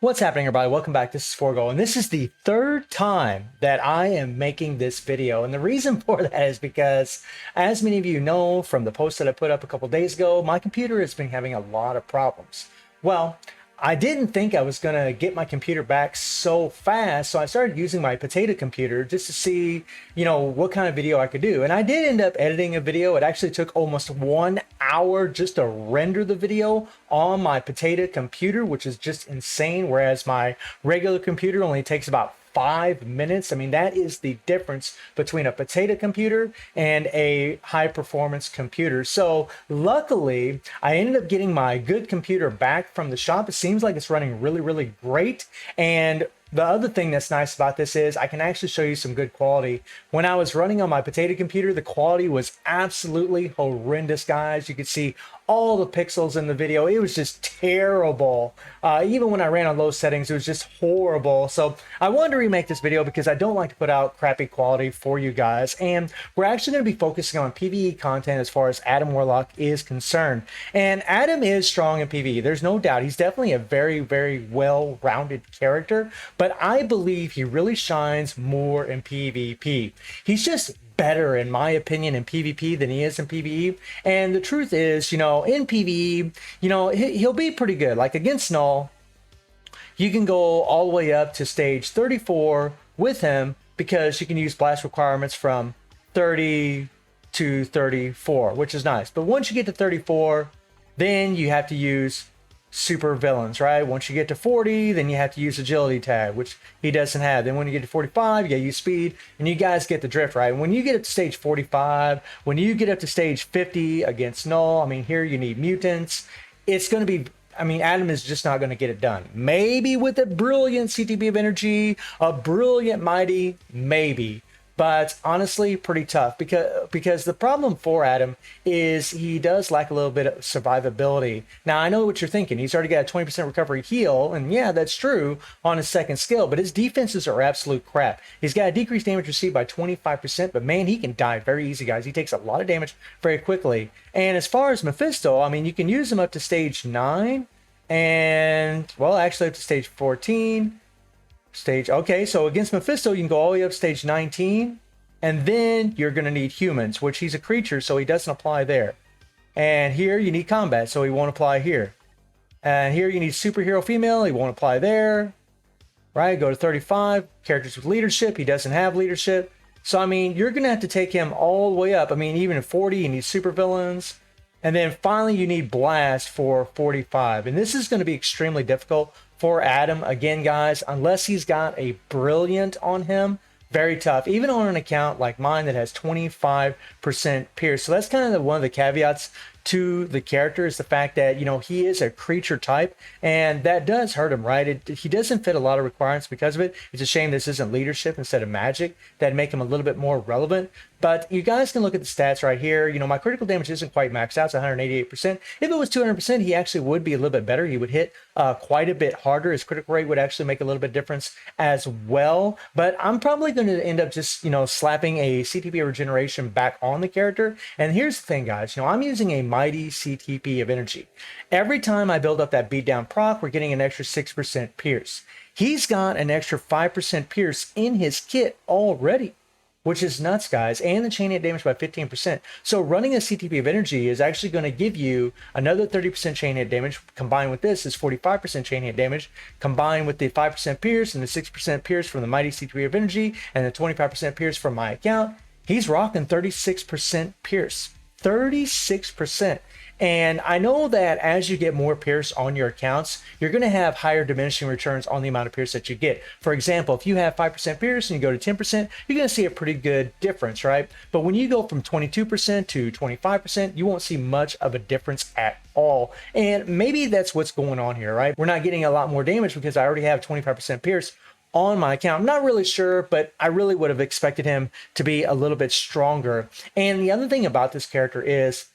What's happening, everybody? Welcome back. This is Forgo, and this is the third time that I am making this video. And the reason for that is because, as many of you know from the post that I put up a couple days ago, my computer has been having a lot of problems. Well, I didn't think I was going to get my computer back so fast, so I started using my potato computer just to see, what kind of video I could do. And I did end up editing a video. It actually took almost 1 hour just to render the video on my potato computer, which is just insane, whereas my regular computer only takes about 5 minutes. I mean, that is the difference between a potato computer and a high performance computer. So luckily, I ended up getting my good computer back from the shop. It seems like it's running really, really great. And the other thing that's nice about this is I can actually show you some good quality. When I was running on my potato computer, the quality was absolutely horrendous, guys. You could see all the pixels in the video. It was just terrible. Even when I ran on low settings, it was just horrible. So I wanted to remake this video because I don't like to put out crappy quality for you guys. And we're actually going to be focusing on PvE content as far as Adam Warlock is concerned. And Adam is strong in PvE. There's no doubt. He's definitely a very, very well-rounded character. But I believe he really shines more in PvP. He's just better, in my opinion, in PvP than he is in PvE. And the truth is, in PvE, he'll be pretty good. Like against Null, you can go all the way up to stage 34 with him because you can use blast requirements from 30 to 34, which is nice. But once you get to 34, then you have to use super villains, right? Once you get to 40, then you have to use agility tag, which he doesn't have. Then when you get to 45, you gotta use speed, and you guys get the drift, right? When you get up to stage 45, when you get up to stage 50 against Null, I mean, here you need mutants. It's gonna be, Adam is just not gonna get it done. Maybe with a brilliant CTB of energy, a brilliant mighty, maybe. But honestly, pretty tough because the problem for Adam is he does lack a little bit of survivability. Now, I know what you're thinking. He's already got a 20% recovery heal, and yeah, that's true on his second skill, but his defenses are absolute crap. He's got a decreased damage received by 25%, but man, he can die very easy, guys. He takes a lot of damage very quickly. And as far as Mephisto, you can use him up to stage 9, and, well, actually up to stage 14. Okay, so against Mephisto, you can go all the way up to stage 19, and then you're going to need humans, which he's a creature, so he doesn't apply there. And here you need combat, so he won't apply here. And here you need superhero female, he won't apply there. Right, go to 35, characters with leadership, he doesn't have leadership. So, you're going to have to take him all the way up. Even at 40, you need supervillains. And then finally, you need blast for 45. And this is going to be extremely difficult for Adam, again, guys, unless he's got a brilliant on him. Very tough, even on an account like mine that has 25% pierce. So that's kind of one of the caveats to the character, is the fact that he is a creature type, and that does hurt him, right? He doesn't fit a lot of requirements because of it. It's a shame this isn't leadership instead of magic. That'd make him a little bit more relevant. But you guys can look at the stats right here. My critical damage isn't quite maxed out. It's 188%. If it was 200%, he actually would be a little bit better. He would hit quite a bit harder. His critical rate would actually make a little bit difference as well. But I'm probably going to end up just, slapping a CTP regeneration back on the character. And here's the thing, guys. I'm using a mighty CTP of energy. Every time I build up that beatdown proc, we're getting an extra 6% pierce. He's got an extra 5% pierce in his kit already, which is nuts, guys, and the chain hit damage by 15%. So running a CTP of energy is actually going to give you another 30% chain hit damage. Combined with this is 45% chain hit damage, combined with the 5% pierce and the 6% pierce from the mighty CTP of energy and the 25% pierce from my account. He's rocking 36% pierce. 36%. And I know that as you get more pierce on your accounts, you're going to have higher diminishing returns on the amount of pierce that you get. For example, if you have 5% pierce and you go to 10%, you're going to see a pretty good difference, right? But when you go from 22% to 25%, you won't see much of a difference at all. And maybe that's what's going on here, right? We're not getting a lot more damage because I already have 25% pierce on my account. I'm not really sure, but I really would have expected him to be a little bit stronger. And the other thing about this character is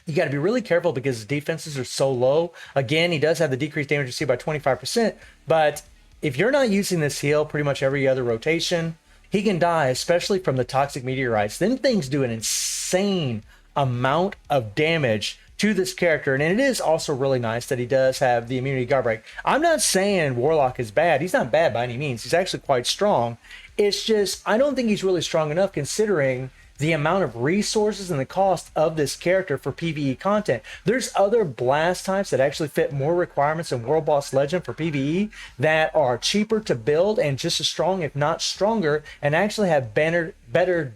you got to be really careful because his defenses are so low. Again, he does have the decreased damage received by 25%, but if you're not using this heal pretty much every other rotation, he can die, especially from the toxic meteorites. Them things do an insane amount of damage to this character. And it is also really nice that he does have the immunity guard break. I'm not saying Warlock is bad. He's not bad by any means. He's actually quite strong. It's just, I don't think he's really strong enough considering the amount of resources and the cost of this character for PvE content. There's other blast types that actually fit more requirements in World Boss Legend for PvE that are cheaper to build and just as strong, if not stronger, and actually have better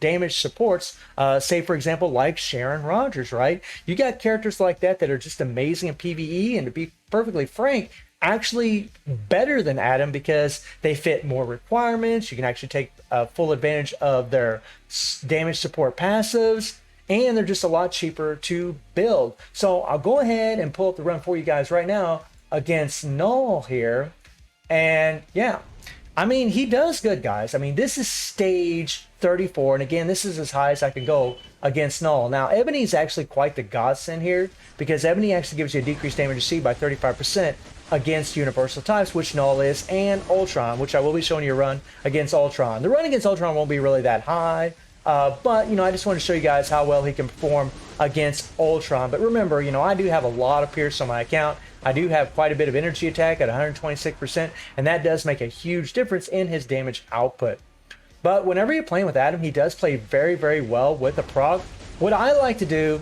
damage supports. Say, for example, like Sharon Rogers, right? You got characters like that that are just amazing in PvE, and to be perfectly frank, actually better than Adam because they fit more requirements. You can actually take full advantage of their damage support passives, and they're just a lot cheaper to build. So I'll go ahead and pull up the run for you guys right now against Null here. And yeah, I mean, he does good, guys. I mean, this is stage 34, and again, this is as high as I can go against Null. Now, Ebony is actually quite the godsend here because Ebony actually gives you a decreased damage received by 35% against universal types, which Null is, and Ultron, which I will be showing you a run against Ultron. The run against Ultron won't be really that high, but, you know, I just want to show you guys how well he can perform against Ultron. But remember, you know, I do have a lot of Pierce on my account. I do have quite a bit of energy attack at 126%, and that does make a huge difference in his damage output. But whenever you're playing with Adam, he does play very, very well with a proc. What I like to do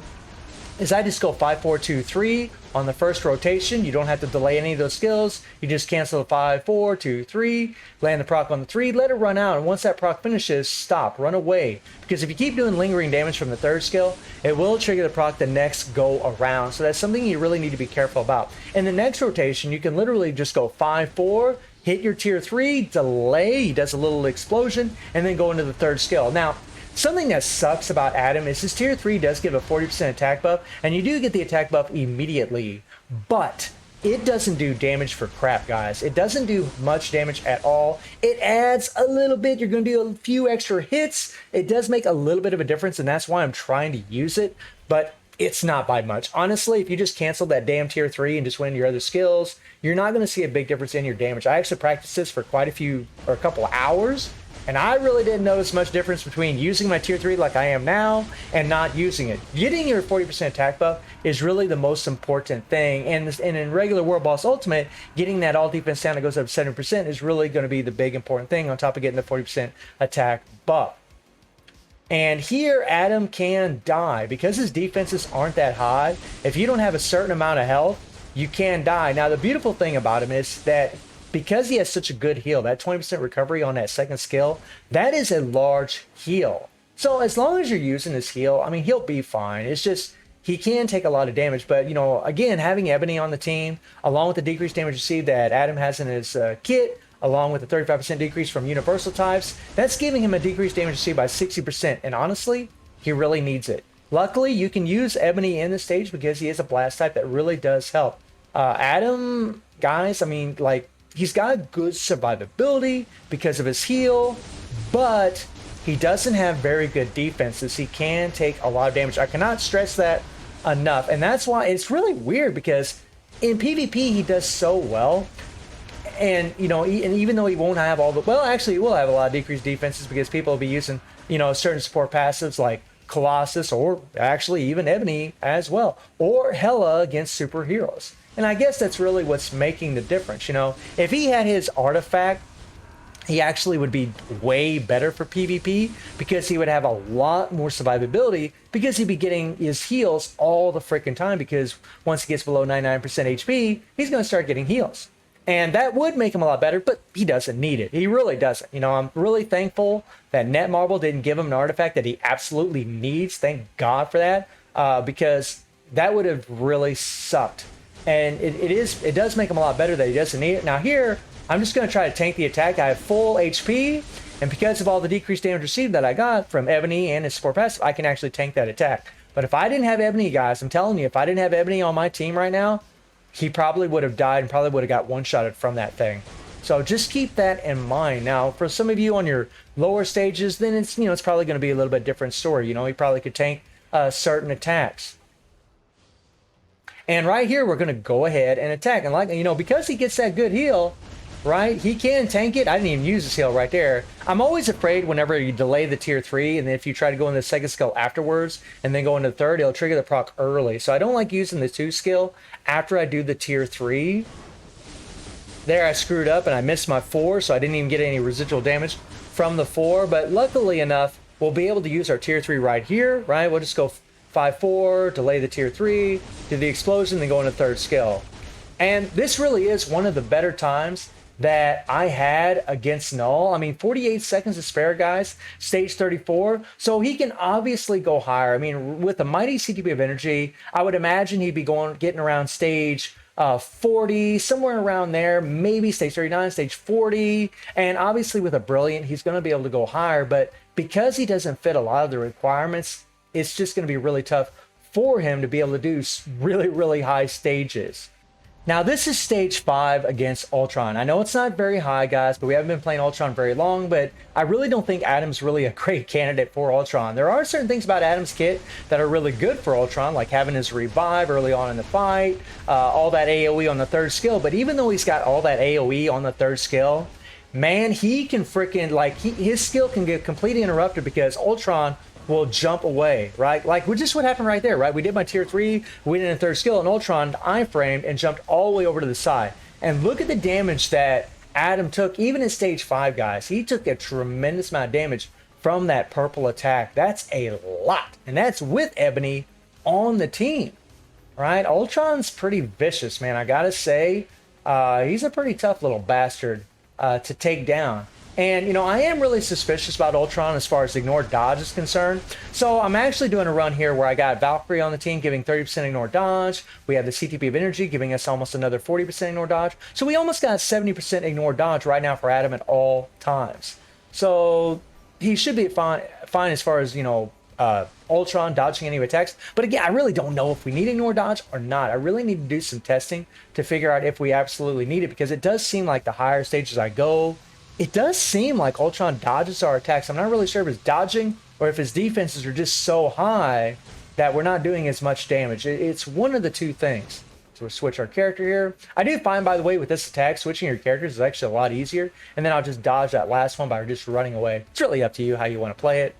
is I just go 5, 4, 2, 3 on the first rotation. You don't have to delay any of those skills. You just cancel the 5, 4, 2, 3, land the proc on the 3, let it run out, and once that proc finishes, stop, run away. Because if you keep doing lingering damage from the third skill, it will trigger the proc the next go around. So that's something you really need to be careful about. In the next rotation, you can literally just go 5, 4, hit your tier 3, delay, he does a little explosion, and then go into the third skill. Now, something that sucks about Adam is his tier 3 does give a 40% attack buff, and you do get the attack buff immediately, but it doesn't do damage for crap, guys. It doesn't do much damage at all. It adds a little bit. You're going to do a few extra hits. It does make a little bit of a difference, and that's why I'm trying to use it, but it's not by much. Honestly, if you just cancel that damn tier 3 and just win your other skills, you're not going to see a big difference in your damage. I actually practiced this for quite a couple of hours, and I really didn't notice much difference between using my tier 3 like I am now and not using it. Getting your 40% attack buff is really the most important thing. And in regular World Boss Ultimate, getting that all defense down that goes up to 7% is really going to be the big important thing on top of getting the 40% attack buff. And here, Adam can die. Because his defenses aren't that high, if you don't have a certain amount of health, you can die. Now, the beautiful thing about him is that because he has such a good heal, that 20% recovery on that second skill, that is a large heal. So as long as you're using this heal, I mean, he'll be fine. It's just, he can take a lot of damage. But, you know, again, having Ebony on the team, along with the decreased damage received that Adam has in his kit, along with the 35% decrease from universal types, that's giving him a decreased damage received by 60%. And honestly, he really needs it. Luckily, you can use Ebony in this stage because he is a blast type that really does help. Adam, guys, I mean, like, he's got good survivability because of his heal, but he doesn't have very good defenses. He can take a lot of damage. I cannot stress that enough. And that's why it's really weird because in PvP, he does so well. And, you know, and even though he won't have all the, well, actually, he will have a lot of decreased defenses because people will be using, you know, certain support passives like Colossus or actually even Ebony as well, or Hela against superheroes. And I guess that's really what's making the difference. You know, if he had his artifact, he actually would be way better for PvP because he would have a lot more survivability because he'd be getting his heals all the freaking time because once he gets below 99% HP, he's going to start getting heals. And that would make him a lot better, but he doesn't need it. He really doesn't. You know, I'm really thankful that Netmarble didn't give him an artifact that he absolutely needs. Thank God for that, because that would have really sucked. And it does make him a lot better that he doesn't need it. Now here, I'm just going to try to tank the attack. I have full HP, and because of all the decreased damage received that I got from Ebony and his support passive, I can actually tank that attack. But if I didn't have Ebony, guys, I'm telling you, if I didn't have Ebony on my team right now, he probably would have died and probably would have got one-shotted from that thing. So just keep that in mind. Now, for some of you on your lower stages, then it's, you know, it's probably going to be a little bit different story. You know, he probably could tank certain attacks. And right here, we're going to go ahead and attack. And like, you know, because he gets that good heal, right? He can tank it. I didn't even use this heal right there. I'm always afraid whenever you delay the tier 3, and then if you try to go into the second skill afterwards and then go into the third, it'll trigger the proc early. So I don't like using the 2 skill after I do the tier 3. There I screwed up and I missed my 4, so I didn't even get any residual damage from the 4. But luckily enough, we'll be able to use our tier 3 right here, right? We'll just go 5-4, delay the tier 3, do the explosion, then go into third skill. And this really is one of the better times that I had against Null. I mean, 48 seconds to spare, guys, stage 34. So he can obviously go higher. I mean, with a mighty CTP of energy, I would imagine he'd be getting around stage 40, somewhere around there, maybe stage 39, stage 40. And obviously with a brilliant, he's going to be able to go higher. But because he doesn't fit a lot of the requirements, it's just going to be really tough for him to be able to do really, really high stages. Now, this is stage 5 against Ultron. I know it's not very high, guys, but we haven't been playing Ultron very long, but I really don't think Adam's really a great candidate for Ultron. There are certain things about Adam's kit that are really good for Ultron, like having his revive early on in the fight, all that AoE on the third skill, but even though he's got all that AoE on the third skill, man, he can freaking, like, his skill can get completely interrupted because Ultron will jump away, right? Like, just what happened right there, right? We did my tier 3, we did a third skill, and Ultron iframed and jumped all the way over to the side. And look at the damage that Adam took, even in stage 5, guys. He took a tremendous amount of damage from that purple attack. That's a lot, and that's with Ebony on the team, right? Ultron's pretty vicious, man. I gotta say, he's a pretty tough little bastard to take down. And, you know, I am really suspicious about Ultron as far as ignore dodge is concerned. So I'm actually doing a run here where I got Valkyrie on the team giving 30% ignore dodge. We have the CTP of energy giving us almost another 40% ignore dodge. So we almost got 70% ignore dodge right now for Adam at all times. So he should be fine as far as, you know, Ultron dodging any attacks. But again, I really don't know if we need ignore dodge or not. I really need to do some testing to figure out if we absolutely need it, because it does seem like the higher stages I go, it does seem like Ultron dodges our attacks. I'm not really sure if it's dodging or if his defenses are just so high that we're not doing as much damage. It's one of the two things. So we'll switch our character here. I do find, by the way, with this attack, switching your characters is actually a lot easier. And then I'll just dodge that last one by just running away. It's really up to you how you want to play it.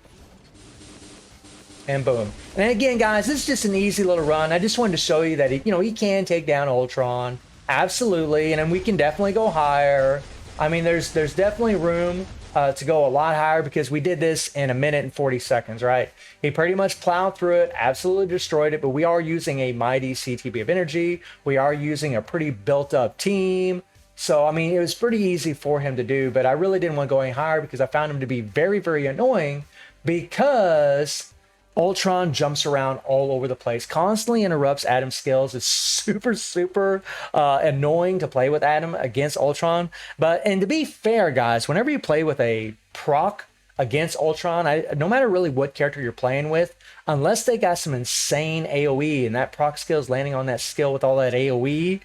And boom. And again, guys, this is just an easy little run. I just wanted to show you that, he can take down Ultron. Absolutely. And then we can definitely go higher. I mean, there's definitely room to go a lot higher because we did this in 1 minute and 40 seconds, right? He pretty much plowed through it, absolutely destroyed it, but we are using a mighty CTP of energy. We are using a pretty built-up team. So, I mean, it was pretty easy for him to do, but I really didn't want to go any higher because I found him to be very, very annoying because Ultron jumps around all over the place, constantly interrupts Adam's skills. It's super, super annoying to play with Adam against Ultron. And to be fair, guys, whenever you play with a proc against Ultron, no matter really what character you're playing with, unless they got some insane AoE and that proc skill is landing on that skill with all that AoE,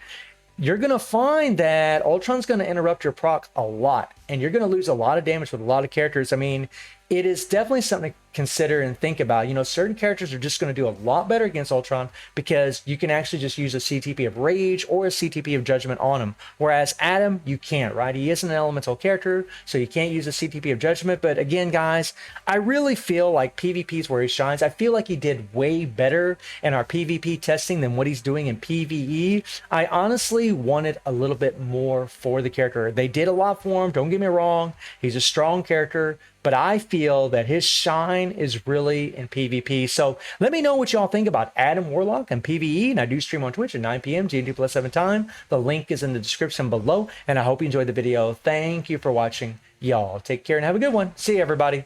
you're going to find that Ultron's going to interrupt your proc a lot, and you're going to lose a lot of damage with a lot of characters. I mean, it is definitely something to consider and think about. Certain characters are just going to do a lot better against Ultron because you can actually just use a CTP of Rage or a CTP of Judgment on him. Whereas Adam, you can't, right? He isn't an elemental character, so you can't use a CTP of Judgment. But again, guys, I really feel like PvP is where he shines. I feel like he did way better in our PvP testing than what he's doing in PvE. I honestly wanted a little bit more for the character. They did a lot for him, don't get me wrong. He's a strong character, but I feel that his shine is really in PvP. So let me know what y'all think about Adam Warlock and PvE. And I do stream on Twitch at 9 p.m. GMT+7 time. The link is in the description below. And I hope you enjoyed the video. Thank you for watching. Y'all take care and have a good one. See you, everybody.